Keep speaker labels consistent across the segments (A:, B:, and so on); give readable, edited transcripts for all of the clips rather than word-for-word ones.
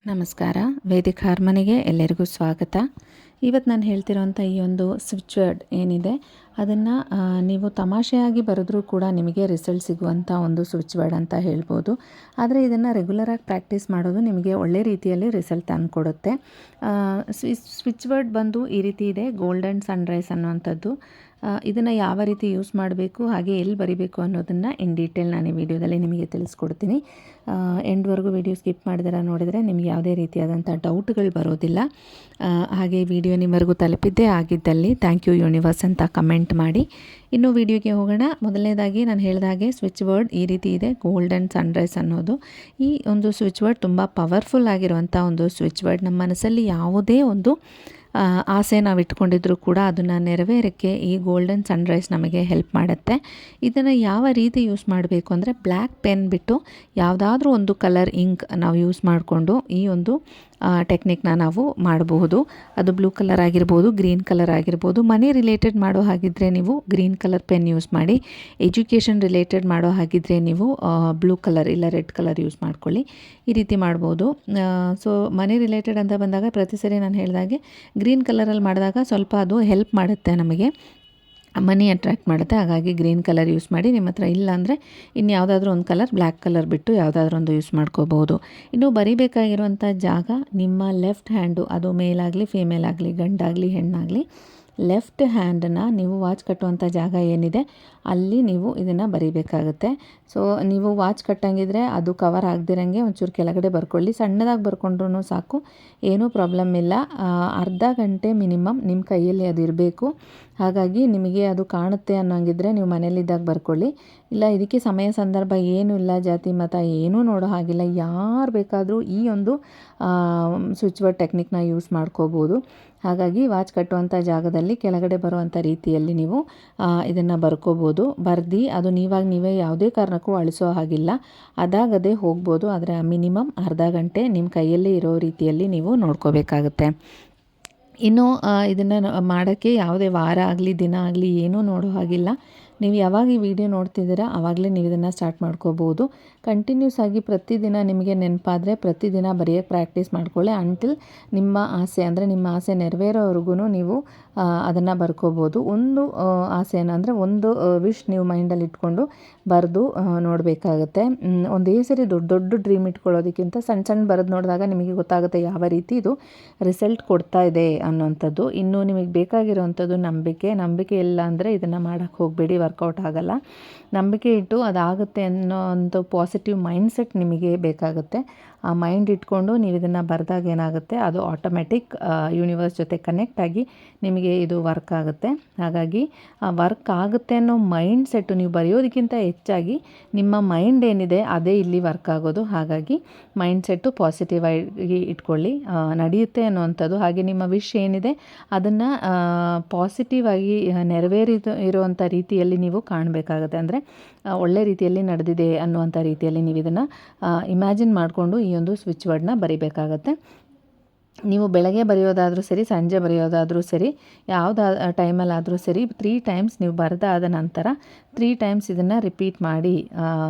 A: ನಮಸ್ಕಾರ. ವೇದಿಕ್ ಹಾರ್ಮನಿಗೆ ಎಲ್ಲರಿಗೂ ಸ್ವಾಗತ. ಇವತ್ತು ನಾನು ಹೇಳ್ತಿರೋಂಥ ಈ ಒಂದು ಸ್ವಿಚ್ ವರ್ಡ್ ಏನಿದೆ ಅದನ್ನು ನೀವು ತಮಾಷೆಯಾಗಿ ಬರೆದ್ರೂ ಕೂಡ ನಿಮಗೆ ರಿಸಲ್ಟ್ ಸಿಗುವಂಥ ಒಂದು ಸ್ವಿಚ್ ವರ್ಡ್ ಅಂತ ಹೇಳ್ಬೋದು. ಆದರೆ ಇದನ್ನು ರೆಗ್ಯುಲರಾಗಿ ಪ್ರಾಕ್ಟೀಸ್ ಮಾಡೋದು ನಿಮಗೆ ಒಳ್ಳೆ ರೀತಿಯಲ್ಲಿ ರಿಸಲ್ಟ್ ತಂದುಕೊಡುತ್ತೆ. ಸ್ವಿಚ್ ವರ್ಡ್ ಬಂದು ಈ ರೀತಿ ಇದೆ, ಗೋಲ್ಡನ್ ಸನ್ರೈಸ್ ಅನ್ನುವಂಥದ್ದು. ಇದನ್ನು ಯಾವ ರೀತಿ ಯೂಸ್ ಮಾಡಬೇಕು ಹಾಗೆ ಎಲ್ಲಿ ಬರಿಬೇಕು ಅನ್ನೋದನ್ನು ಇನ್ ಡೀಟೇಲ್ ನಾನು ಈ ವಿಡಿಯೋದಲ್ಲಿ ನಿಮಗೆ ತಿಳಿಸ್ಕೊಡ್ತೀನಿ. ಎಂಡ್ವರೆಗೂ ವಿಡಿಯೋ ಸ್ಕಿಪ್ ಮಾಡಿದರೆ ನೋಡಿದರೆ ನಿಮಗೆ ಯಾವುದೇ ರೀತಿಯಾದಂಥ ಡೌಟ್ಗಳು ಬರೋದಿಲ್ಲ. ಹಾಗೆ ವಿಡಿಯೋ ನಿಮ್ಮವರೆಗೂ ತಲುಪಿದ್ದೇ ಆಗಿದ್ದಲ್ಲಿ ಥ್ಯಾಂಕ್ ಯು ಯೂನಿವರ್ಸ್ ಅಂತ ಕಮೆಂಟ್ ಮಾಡಿ. ಇನ್ನು ವಿಡಿಯೋಗೆ ಹೋಗೋಣ. ಮೊದಲನೇದಾಗಿ ನಾನು ಹೇಳಿದ ಹಾಗೆ ಸ್ವಿಚ್ ವರ್ಡ್ ಈ ರೀತಿ ಇದೆ, ಗೋಲ್ಡನ್ ಸನ್ರೈಸ್ ಅನ್ನೋದು. ಈ ಒಂದು ಸ್ವಿಚ್ ವರ್ಡ್ ತುಂಬ ಪವರ್ಫುಲ್ ಆಗಿರುವಂಥ ಒಂದು ಸ್ವಿಚ್ ವರ್ಡ್. ನಮ್ಮ ಮನಸ್ಸಲ್ಲಿ ಯಾವುದೇ ಒಂದು ಆಸೆ ನಾವು ಇಟ್ಕೊಂಡಿದ್ರು ಕೂಡ ಅದನ್ನು ನೆರವೇರೋಕ್ಕೆ ಈ ಗೋಲ್ಡನ್ ಸನ್ರೈಸ್ ನಮಗೆ ಹೆಲ್ಪ್ ಮಾಡುತ್ತೆ. ಇದನ್ನು ಯಾವ ರೀತಿ ಯೂಸ್ ಮಾಡಬೇಕು ಅಂದರೆ ಬ್ಲ್ಯಾಕ್ ಪೆನ್ ಬಿಟ್ಟು ಯಾವುದಾದ್ರೂ ಒಂದು ಕಲರ್ ಇಂಕ್ ನಾವು ಯೂಸ್ ಮಾಡಿಕೊಂಡು ಈ ಒಂದು ಟೆಕ್ನಿಕ್ನ ನಾವು ಮಾಡಬಹುದು. ಅದು ಬ್ಲೂ ಕಲರ್ ಆಗಿರ್ಬೋದು, ಗ್ರೀನ್ ಕಲರ್ ಆಗಿರ್ಬೋದು. ಮನಿ ರಿಲೇಟೆಡ್ ಮಾಡೋ ಹಾಗಿದ್ದರೆ ನೀವು ಗ್ರೀನ್ ಕಲರ್ ಪೆನ್ ಯೂಸ್ ಮಾಡಿ. ಎಜುಕೇಷನ್ ರಿಲೇಟೆಡ್ ಮಾಡೋ ಹಾಗಿದ್ದರೆ ನೀವು ಬ್ಲೂ ಕಲರ್ ಇಲ್ಲ ರೆಡ್ ಕಲರ್ ಯೂಸ್ ಮಾಡ್ಕೊಳ್ಳಿ. ಈ ರೀತಿ ಮಾಡ್ಬೋದು. ಸೊ ಮನಿ ರಿಲೇಟೆಡ್ ಅಂತ ಬಂದಾಗ ಪ್ರತಿ ಸರಿ ನಾನು ಹೇಳಿದಾಗೆ ಗ್ರೀನ್ ಕಲರಲ್ಲಿ ಮಾಡಿದಾಗ ಸ್ವಲ್ಪ ಅದು ಹೆಲ್ಪ್ ಮಾಡುತ್ತೆ, ನಮಗೆ ಮನಿ ಅಟ್ರ್ಯಾಕ್ಟ್ ಮಾಡುತ್ತೆ. ಹಾಗಾಗಿ ಗ್ರೀನ್ ಕಲರ್ ಯೂಸ್ ಮಾಡಿ. ನಿಮ್ಮ ಹತ್ರ ಇಲ್ಲ ಅಂದರೆ ಇನ್ನು ಯಾವುದಾದ್ರೂ ಒಂದು ಕಲರ್, ಬ್ಲ್ಯಾಕ್ ಕಲರ್ ಬಿಟ್ಟು ಯಾವುದಾದ್ರೂ ಒಂದು ಯೂಸ್ ಮಾಡ್ಕೋಬೋದು. ಇನ್ನು ಬರಿಬೇಕಾಗಿರುವಂಥ ಜಾಗ ನಿಮ್ಮ ಲೆಫ್ಟ್ ಹ್ಯಾಂಡು, ಅದು ಮೇಲಾಗಲಿ ಫೀಮೇಲ್ ಆಗಲಿ, ಗಂಡಾಗಲಿ ಹೆಣ್ಣಾಗಲಿ, ಲೆಫ್ಟ್ ಹ್ಯಾಂಡನ್ನು ನೀವು ವಾಚ್ ಕಟ್ಟುವಂಥ ಜಾಗ ಏನಿದೆ ಅಲ್ಲಿ ನೀವು ಇದನ್ನು ಬರಿಬೇಕಾಗುತ್ತೆ. ಸೊ ನೀವು ವಾಚ್ ಕಟ್ಟಂಗಿದ್ರೆ ಅದು ಕವರ್ ಆಗದಿರಂಗೆ ಒಂಚೂರು ಕೆಳಗಡೆ ಬರ್ಕೊಳ್ಳಿ. ಸಣ್ಣದಾಗಿ ಬರ್ಕೊಂಡ್ರೂ ಸಾಕು, ಏನೂ ಪ್ರಾಬ್ಲಮ್ ಇಲ್ಲ. ಅರ್ಧ ಗಂಟೆ ಮಿನಿಮಮ್ ನಿಮ್ಮ ಕೈಯಲ್ಲಿ ಅದು ಇರಬೇಕು. ಹಾಗಾಗಿ ನಿಮಗೆ ಅದು ಕಾಣುತ್ತೆ ಅನ್ನೋಂಗಿದ್ರೆ ನೀವು ಮನೇಲಿದ್ದಾಗ ಬರ್ಕೊಳ್ಳಿ. ಇಲ್ಲ ಇದಕ್ಕೆ ಸಮಯ ಸಂದರ್ಭ ಏನೂ ಇಲ್ಲ, ಜಾತಿ ಮತ ಏನೂ ನೋಡೋ ಹಾಗಿಲ್ಲ, ಯಾರು ಬೇಕಾದರೂ ಈ ಒಂದು ಸ್ವಿಚ್ ವರ್ಡ್ ಟೆಕ್ನಿಕ್ನ ಯೂಸ್ ಮಾಡ್ಕೋಬೋದು. ಹಾಗಾಗಿ ವಾಚ್ ಕಟ್ಟುವಂಥ ಜಾಗದಲ್ಲಿ ಕೆಳಗಡೆ ಬರುವಂಥ ರೀತಿಯಲ್ಲಿ ನೀವು ಇದನ್ನು ಬರ್ಕೋಬೋದು. ಬರ್ದು ಅದು ನೀವೇ ಯಾವುದೇ ಕಾರಣಕ್ಕೂ ಅಳಿಸೋ ಹಾಗಿಲ್ಲ, ಅದಾಗದೇ ಹೋಗ್ಬೋದು. ಆದರೆ ಮಿನಿಮಮ್ ಅರ್ಧ ಗಂಟೆ ನಿಮ್ಮ ಕೈಯಲ್ಲೇ ಇರೋ ರೀತಿಯಲ್ಲಿ ನೀವು ನೋಡ್ಕೋಬೇಕಾಗುತ್ತೆ. ಇನ್ನು ಇದನ್ನು ಮಾಡೋಕ್ಕೆ ಯಾವುದೇ ವಾರ ಆಗಲಿ ದಿನ ಆಗಲಿ ಏನೂ ನೋಡೋ ಹಾಗಿಲ್ಲ. ನೀವು ಯಾವಾಗ ಈ ವಿಡಿಯೋ ನೋಡ್ತಿದ್ದೀರಾ ಆವಾಗಲೇ ನೀವು ಇದನ್ನು ಸ್ಟಾರ್ಟ್ ಮಾಡ್ಕೋಬೋದು. ಕಂಟಿನ್ಯೂಸ್ ಆಗಿ ಪ್ರತಿದಿನ ನಿಮಗೆ ನೆನಪಾದರೆ ಪ್ರತಿದಿನ ಬರೆಯೋಕ್ಕೆ ಪ್ರಾಕ್ಟೀಸ್ ಮಾಡ್ಕೊಳ್ಳಿ. ಅಂಟಿಲ್ ನಿಮ್ಮ ಆಸೆ ಅಂದರೆ ನಿಮ್ಮ ಆಸೆ ನೆರವೇರೋವರೆಗೂ ನೀವು ಅದನ್ನು ಬರ್ಕೋಬೋದು. ಒಂದು ಆಸೆನ ಅಂದರೆ ಒಂದು ವಿಶ್ ನೀವು ಮೈಂಡಲ್ಲಿ ಇಟ್ಕೊಂಡು ಬರೆದು ನೋಡಬೇಕಾಗತ್ತೆ. ಒಂದೇ ಸರಿ ದೊಡ್ಡ ದೊಡ್ಡ ಡ್ರೀಮ್ ಇಟ್ಕೊಳ್ಳೋದಕ್ಕಿಂತ ಸಣ್ಣ ಸಣ್ಣ ಬರೆದು ನೋಡಿದಾಗ ನಿಮಗೆ ಗೊತ್ತಾಗುತ್ತೆ ಯಾವ ರೀತಿ ಇದು ರಿಸಲ್ಟ್ ಕೊಡ್ತಾ ಇದೆ ಅನ್ನೋಂಥದ್ದು. ಇನ್ನು ನಿಮಗೆ ಬೇಕಾಗಿರೋವಂಥದ್ದು ನಂಬಿಕೆ ಇಲ್ಲ ಅಂದರೆ ಇದನ್ನು ಮಾಡೋಕ್ಕೆ ಹೋಗಬೇಡಿ, ವರ್ಕೌಟ್ ಆಗಲ್ಲ. ನಂಬಿಕೆ ಇಟ್ಟು ಅದಾಗುತ್ತೆ ಅನ್ನೋ ಒಂದು ಪಾಸಿಟಿವ್ ಮೈಂಡ್ಸೆಟ್ ನಿಮಗೆ ಬೇಕಾಗುತ್ತೆ. ಆ ಮೈಂಡ್ ಇಟ್ಕೊಂಡು ನೀವು ಇದನ್ನು ಬರೆದಾಗ ಏನಾಗುತ್ತೆ, ಅದು ಆಟೋಮೆಟಿಕ್ ಯೂನಿವರ್ಸ್ ಜೊತೆ ಕನೆಕ್ಟ್ ಆಗಿ ನಿಮಗೆ ಇದು ವರ್ಕ್ ಆಗುತ್ತೆ. ಹಾಗಾಗಿ ವರ್ಕ್ ಆಗುತ್ತೆ ಅನ್ನೋ ಮೈಂಡ್ ಸೆಟ್ಟು ನೀವು ಬರೆಯೋದಕ್ಕಿಂತ ಹೆಚ್ಚಾಗಿ ನಿಮ್ಮ ಮೈಂಡ್ ಏನಿದೆ ಅದೇ ಇಲ್ಲಿ ವರ್ಕ್ ಆಗೋದು. ಹಾಗಾಗಿ ಮೈಂಡ್ ಸೆಟ್ಟು ಪಾಸಿಟಿವ್ ಆಗಿ ಇಟ್ಕೊಳ್ಳಿ, ನಡೆಯುತ್ತೆ ಅನ್ನುವಂಥದ್ದು. ಹಾಗೆ ನಿಮ್ಮ ವಿಶ್ ಏನಿದೆ ಅದನ್ನು ಪಾಸಿಟಿವ್ ಆಗಿ ಇರುವಂಥ ರೀತಿಯಲ್ಲಿ ನೀವು ಕಾಣಬೇಕಾಗುತ್ತೆ. ಅಂದರೆ ಒಳ್ಳೆ ರೀತಿಯಲ್ಲಿ ನಡೆದಿದೆ ಅನ್ನುವಂಥ ರೀತಿಯಲ್ಲಿ ನೀವು ಇದನ್ನು ಇಮ್ಯಾಜಿನ್ ಮಾಡಿಕೊಂಡು ಈ ಒಂದು ಸ್ವಿಚ್ ವರ್ಡ್ನ ಬರಿಬೇಕಾಗತ್ತೆ. ನೀವು ಬೆಳಗ್ಗೆ ಬರೆಯೋದಾದರೂ ಸರಿ, ಸಂಜೆ ಬರೆಯೋದಾದರೂ ಸರಿ, ಯಾವುದೇ ಟೈಮಲ್ಲಾದರೂ ಸರಿ 3 ಟೈಮ್ಸ್ ನೀವು ಬರೆದಾದ ನಂತರ 3 ಟೈಮ್ಸ್ ಇದನ್ನು ರಿಪೀಟ್ ಮಾಡಿ.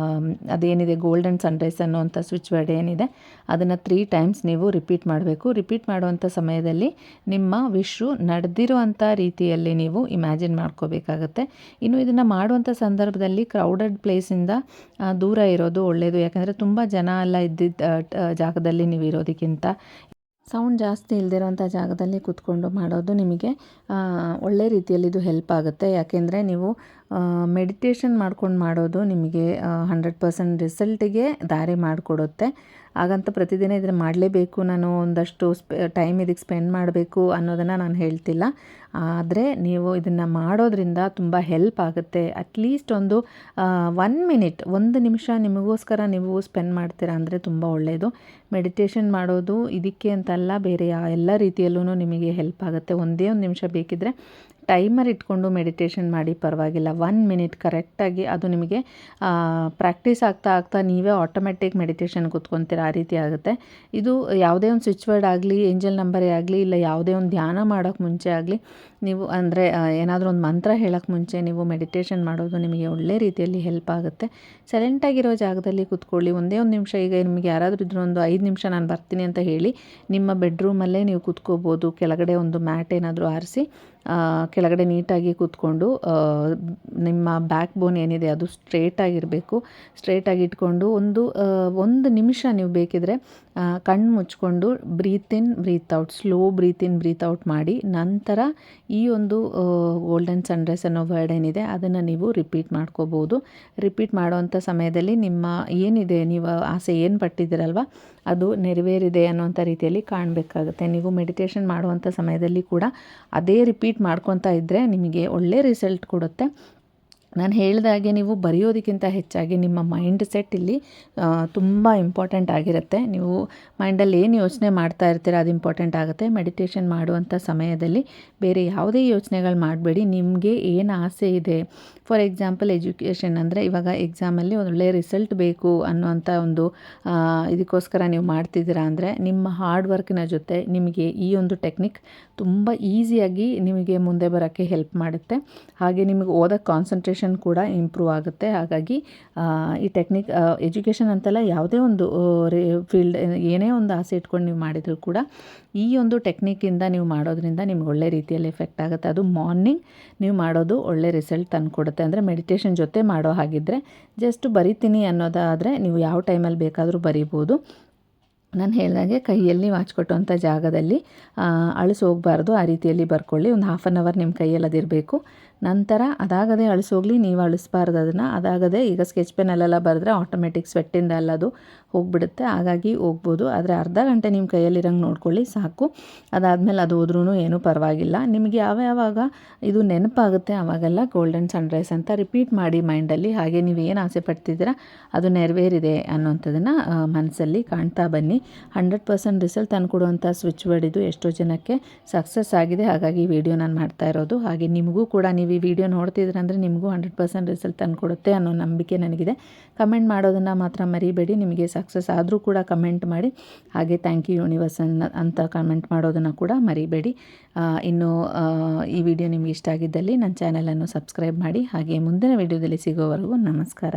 A: ಅದೇನಿದೆ ಗೋಲ್ಡನ್ ಸನ್ರೈಸ್ ಅನ್ನುವಂಥ ಸ್ವಿಚ್ ವರ್ಡ್ ಏನಿದೆ ಅದನ್ನು 3 ಟೈಮ್ಸ್ ನೀವು ರಿಪೀಟ್ ಮಾಡಬೇಕು. ರಿಪೀಟ್ ಮಾಡುವಂಥ ಸಮಯದಲ್ಲಿ ನಿಮ್ಮ ವಿಶ್ರು ನಡೆದಿರುವಂಥ ರೀತಿಯಲ್ಲಿ ನೀವು ಇಮ್ಯಾಜಿನ್ ಮಾಡ್ಕೋಬೇಕಾಗತ್ತೆ. ಇನ್ನು ಇದನ್ನು ಮಾಡುವಂಥ ಸಂದರ್ಭದಲ್ಲಿ ಕ್ರೌಡೆಡ್ ಪ್ಲೇಸಿಂದ ದೂರ ಇರೋದು ಒಳ್ಳೆಯದು. ಯಾಕಂದರೆ ತುಂಬ ಜನ ಎಲ್ಲ ಇದ್ದಿದ್ದ ಜಾಗದಲ್ಲಿ ನೀವು ಇರೋದಕ್ಕಿಂತ ಸೌಂಡ್ ಜಾಸ್ತಿ ಇಲ್ಲದಿರೋಂಥ ಜಾಗದಲ್ಲಿ ಕೂತ್ಕೊಂಡು ಮಾಡೋದು ನಿಮಗೆ ಒಳ್ಳೆ ರೀತಿಯಲ್ಲಿ ಇದು ಹೆಲ್ಪ್ ಆಗುತ್ತೆ. ಯಾಕೆಂದರೆ ನೀವು ಮೆಡಿಟೇಷನ್ ಮಾಡ್ಕೊಂಡು ಮಾಡೋದು ನಿಮಗೆ 100% ರಿಸಲ್ಟಿಗೆ ದಾರಿ ಮಾಡಿಕೊಡುತ್ತೆ. ಹಾಗಂತ ಪ್ರತಿದಿನ ಇದನ್ನು ಮಾಡಲೇಬೇಕು, ನಾನು ಒಂದಷ್ಟು ಟೈಮ್ ಇದಕ್ಕೆ ಸ್ಪೆಂಡ್ ಮಾಡಬೇಕು ಅನ್ನೋದನ್ನು ನಾನು ಹೇಳ್ತಿಲ್ಲ. ಆದರೆ ನೀವು ಇದನ್ನು ಮಾಡೋದ್ರಿಂದ ತುಂಬ ಹೆಲ್ಪ್ ಆಗುತ್ತೆ. ಅಟ್ಲೀಸ್ಟ್ ಒಂದು 1 ಮಿನಿಟ್, 1 ನಿಮಿಷ ನಿಮಗೋಸ್ಕರ ನೀವು ಸ್ಪೆಂಡ್ ಮಾಡ್ತೀರಾ ಅಂದರೆ ತುಂಬ ಒಳ್ಳೆಯದು. ಮೆಡಿಟೇಷನ್ ಮಾಡೋದು ಇದಕ್ಕೆ ಅಂತಲ್ಲ, ಬೇರೆ ಎಲ್ಲ ರೀತಿಯಲ್ಲೂ ನಿಮಗೆ ಹೆಲ್ಪ್ ಆಗುತ್ತೆ. ಒಂದೇ ಒಂದು ನಿಮಿಷ ಬೇಕಿದ್ದರೆ ಟೈಮರ್ ಇಟ್ಕೊಂಡು ಮೆಡಿಟೇಷನ್ ಮಾಡಿ ಪರವಾಗಿಲ್ಲ. 1 ಮಿನಿಟ್ ಕರೆಕ್ಟಾಗಿ ಅದು ನಿಮಗೆ ಪ್ರಾಕ್ಟೀಸ್ ಆಗ್ತಾ ಆಗ್ತಾ ನೀವೇ ಆಟೋಮೆಟಿಕ್ ಮೆಡಿಟೇಷನ್ ಕೂತ್ಕೊತೀರ, ಆ ರೀತಿ ಆಗುತ್ತೆ. ಇದು ಯಾವುದೇ ಒಂದು ಸ್ವಿಚ್ ವರ್ಡ್ ಆಗಲಿ, ಏಂಜಲ್ ನಂಬರೇ ಆಗಲಿ, ಇಲ್ಲ ಯಾವುದೇ ಒಂದು ಧ್ಯಾನ ಮಾಡೋಕ್ಕೆ ಮುಂಚೆ ಆಗಲಿ, ನೀವು ಅಂದರೆ ಏನಾದರೂ ಒಂದು ಮಂತ್ರ ಹೇಳೋಕ್ಕೆ ಮುಂಚೆ ನೀವು ಮೆಡಿಟೇಷನ್ ಮಾಡೋದು ನಿಮಗೆ ಒಳ್ಳೆ ರೀತಿಯಲ್ಲಿ ಹೆಲ್ಪ್ ಆಗುತ್ತೆ. ಸೈಲೆಂಟಾಗಿರೋ ಜಾಗದಲ್ಲಿ ಕೂತ್ಕೊಳ್ಳಿ. ಒಂದೇ ಒಂದು ನಿಮಿಷ, ಈಗ ನಿಮಗೆ ಯಾರಾದರೂ ಇದ್ರೂ ಒಂದು 5 ನಿಮಿಷ ನಾನು ಬರ್ತೀನಿ ಅಂತ ಹೇಳಿ ನಿಮ್ಮ ಬೆಡ್ರೂಮಲ್ಲೇ ನೀವು ಕೂತ್ಕೋಬೋದು. ಕೆಳಗಡೆ ಒಂದು ಮ್ಯಾಟ್ ಏನಾದರೂ ಆರಿಸಿ ಕೆಳಗಡೆ ನೀಟಾಗಿ ಕೂತ್ಕೊಂಡು ನಿಮ್ಮ ಬ್ಯಾಕ್ ಬೋನ್ ಏನಿದೆ ಅದು ಸ್ಟ್ರೇಟಾಗಿರಬೇಕು. ಸ್ಟ್ರೇಟಾಗಿ ಇಟ್ಕೊಂಡು ಒಂದು ನಿಮಿಷ ನೀವು ಬೇಕಿದ್ರೆ ಕಣ್ಣು ಮುಚ್ಕೊಂಡು ಬ್ರೀತ್ ಇನ್ ಬ್ರೀತ್ ಔಟ್, ಸ್ಲೋ ಬ್ರೀತ್ ಇನ್ ಬ್ರೀತ್ ಔಟ್ ಮಾಡಿ ನಂತರ ಈ ಒಂದು ಗೋಲ್ಡನ್ ಸನ್ರೈಸ್ ಅನ್ನೋ ವರ್ಡ್ ಏನಿದೆ ಅದನ್ನು ನೀವು ರಿಪೀಟ್ ಮಾಡ್ಕೋಬೋದು. ರಿಪೀಟ್ ಮಾಡೋವಂಥ ಸಮಯದಲ್ಲಿ ನಿಮ್ಮ ಏನಿದೆ, ನೀವು ಆಸೆ ಏನು ಪಟ್ಟಿದ್ದೀರಲ್ವ ಅದು ನೆರವೇರಿದೆ ಅನ್ನೋಂಥ ರೀತಿಯಲ್ಲಿ ಕಾಣಬೇಕಾಗುತ್ತೆ. ನೀವು ಮೆಡಿಟೇಷನ್ ಮಾಡುವಂಥ ಸಮಯದಲ್ಲಿ ಕೂಡ ಅದೇ ರಿಪೀಟ್ ಮಾಡ್ಕೊತಾ ಇದ್ದರೆ ನಿಮಗೆ ಒಳ್ಳೆ ರಿಸಲ್ಟ್ ಕೊಡುತ್ತೆ. ನಾನು ಹೇಳಿದಾಗೆ ನೀವು ಬರೆಯೋದಕ್ಕಿಂತ ಹೆಚ್ಚಾಗಿ ನಿಮ್ಮ ಮೈಂಡ್ ಸೆಟ್ ಇಲ್ಲಿ ತುಂಬ ಇಂಪಾರ್ಟೆಂಟ್ ಆಗಿರುತ್ತೆ. ನೀವು ಮೈಂಡಲ್ಲಿ ಏನು ಯೋಚನೆ ಮಾಡ್ತಾ ಇರ್ತೀರ ಅದು ಇಂಪಾರ್ಟೆಂಟ್ ಆಗುತ್ತೆ. ಮೆಡಿಟೇಷನ್ ಮಾಡುವಂಥ ಸಮಯದಲ್ಲಿ ಬೇರೆ ಯಾವುದೇ ಯೋಚನೆಗಳು ಮಾಡಬೇಡಿ. ನಿಮಗೆ ಏನು ಆಸೆ ಇದೆ, ಫಾರ್ ಎಕ್ಸಾಂಪಲ್ ಎಜುಕೇಷನ್ ಅಂದರೆ ಇವಾಗ ಎಕ್ಸಾಮಲ್ಲಿ ಒಳ್ಳೆ ರಿಸಲ್ಟ್ ಬೇಕು ಅನ್ನೋಂಥ ಒಂದು ಇದಕ್ಕೋಸ್ಕರ ನೀವು ಮಾಡ್ತಿದ್ದೀರಾ ಅಂದರೆ ನಿಮ್ಮ ಹಾರ್ಡ್ ವರ್ಕಿನ ಜೊತೆ ನಿಮಗೆ ಈ ಒಂದು ಟೆಕ್ನಿಕ್ ತುಂಬ ಈಸಿಯಾಗಿ ನಿಮಗೆ ಮುಂದೆ ಬರೋಕ್ಕೆ ಹೆಲ್ಪ್ ಮಾಡುತ್ತೆ. ಹಾಗೆ ನಿಮಗೆ ಓದೋಕ್ಕೆ ಕಾನ್ಸಂಟ್ರೇಷನ್ ಕೂಡ ಇಂಪ್ರೂವ್ ಆಗುತ್ತೆ. ಹಾಗಾಗಿ ಈ ಟೆಕ್ನಿಕ್ ಎಜುಕೇಷನ್ ಅಂತಲ್ಲ, ಯಾವುದೇ ಒಂದು ಫೀಲ್ಡ್ ಏನೇ ಒಂದು ಆಸೆ ಇಟ್ಕೊಂಡು ನೀವು ಮಾಡಿದರೂ ಕೂಡ ಈ ಒಂದು ಟೆಕ್ನಿಕ್ಕಿಂದ ನೀವು ಮಾಡೋದ್ರಿಂದ ನಿಮ್ಗೆ ಒಳ್ಳೆ ರೀತಿಯಲ್ಲಿ ಎಫೆಕ್ಟ್ ಆಗುತ್ತೆ. ಅದು ಮಾರ್ನಿಂಗ್ ನೀವು ಮಾಡೋದು ಒಳ್ಳೆ ರಿಸಲ್ಟ್ ತಂದುಕೊಡುತ್ತೆ. ಅಂದರೆ ಮೆಡಿಟೇಷನ್ ಜೊತೆ ಮಾಡೋ ಹಾಗಿದ್ದರೆ ಜಸ್ಟ್ ಬರಿತೀನಿ ಅನ್ನೋದಾದರೆ ನೀವು ಯಾವ ಟೈಮಲ್ಲಿ ಬೇಕಾದರೂ ಬರಿಬೋದು. ನಾನು ಹೇಳಿದಾಗೆ ಕೈಯಲ್ಲಿ ವಾಚ್ ಕೊಟ್ಟುವಂಥ ಜಾಗದಲ್ಲಿ ಅಳಿಸಿ ಹೋಗಬಾರ್ದು, ಆ ರೀತಿಯಲ್ಲಿ ಬರ್ಕೊಳ್ಳಿ. ಒಂದು 1/2 ಅವರ್ ನಿಮ್ಮ ಕೈಯಲ್ಲಿ ಅದಿರಬೇಕು. ನಂತರ ಅದಾಗದೇ ಅಳಿಸೋಗ್ಲಿ, ನೀವು ಅಳಿಸ್ಬಾರ್ದು ಅದನ್ನು. ಅದಾಗದೇ ಈಗ ಸ್ಕೆಚ್ ಪೆನ್ನಲ್ಲೆಲ್ಲ ಬರೆದ್ರೆ ಆಟೋಮೆಟಿಕ್ ಸ್ವೆಟ್ಟಿಂದ ಎಲ್ಲ ಅದು ಹೋಗಿಬಿಡುತ್ತೆ, ಹಾಗಾಗಿ ಹೋಗ್ಬೋದು. ಆದರೆ ಅರ್ಧ ಗಂಟೆ ನಿಮ್ಮ ಕೈಯಲ್ಲಿರಂಗೆ ನೋಡ್ಕೊಳ್ಳಿ ಸಾಕು. ಅದಾದಮೇಲೆ ಅದು ಹೋದ್ರೂ ಏನೂ ಪರವಾಗಿಲ್ಲ. ನಿಮಗೆ ಯಾವಾಗ ಇದು ನೆನಪಾಗುತ್ತೆ ಆವಾಗೆಲ್ಲ ಗೋಲ್ಡನ್ ಸನ್ರೈಸ್ ಅಂತ ರಿಪೀಟ್ ಮಾಡಿ ಮೈಂಡಲ್ಲಿ. ಹಾಗೆ ನೀವು ಏನು ಆಸೆ ಪಡ್ತಿದ್ದೀರಾ ಅದು ನೆರವೇರಿದೆ ಅನ್ನೋಂಥದ್ದನ್ನು ಮನಸ್ಸಲ್ಲಿ ಕಾಣ್ತಾ ಬನ್ನಿ. 100% ರಿಸಲ್ಟ್ ತಂದುಕೊಡುವಂಥ ಸ್ವಿಚ್ ವರ್ಡ್ ಇದು. ಎಷ್ಟೋ ಜನಕ್ಕೆ ಸಕ್ಸಸ್ ಆಗಿದೆ, ಹಾಗಾಗಿ ಈ ವಿಡಿಯೋ ನಾನು ಮಾಡ್ತಾ ಇರೋದು. ಹಾಗೆ ನಿಮಗೂ ಕೂಡ ನೀವು ಈ ವಿಡಿಯೋ ನೋಡ್ತಿದ್ರೆ ಅಂದರೆ ನಿಮಗೂ 100% ರಿಸಲ್ಟ್ ತಂದುಕೊಡುತ್ತೆ ಅನ್ನೋ ನಂಬಿಕೆ ನನಗಿದೆ. ಕಮೆಂಟ್ ಮಾಡೋದನ್ನು ಮಾತ್ರ ಮರಿಬೇಡಿ. ನಿಮಗೆ ಸಕ್ಸಸ್ ಆದರೂ ಕೂಡ ಕಮೆಂಟ್ ಮಾಡಿ. ಹಾಗೆ ಥ್ಯಾಂಕ್ ಯು ಯೂನಿವರ್ಸ್ ಅಂತ ಕಮೆಂಟ್ ಮಾಡೋದನ್ನು ಕೂಡ ಮರಿಬೇಡಿ. ಇನ್ನು ಈ ವಿಡಿಯೋ ನಿಮಗೆ ಇಷ್ಟ ಆಗಿದ್ದಲ್ಲಿ ನನ್ನ ಚಾನಲನ್ನು ಸಬ್ಸ್ಕ್ರೈಬ್ ಮಾಡಿ. ಹಾಗೆ ಮುಂದಿನ ವಿಡಿಯೋದಲ್ಲಿ ಸಿಗೋವರೆಗೂ ನಮಸ್ಕಾರ.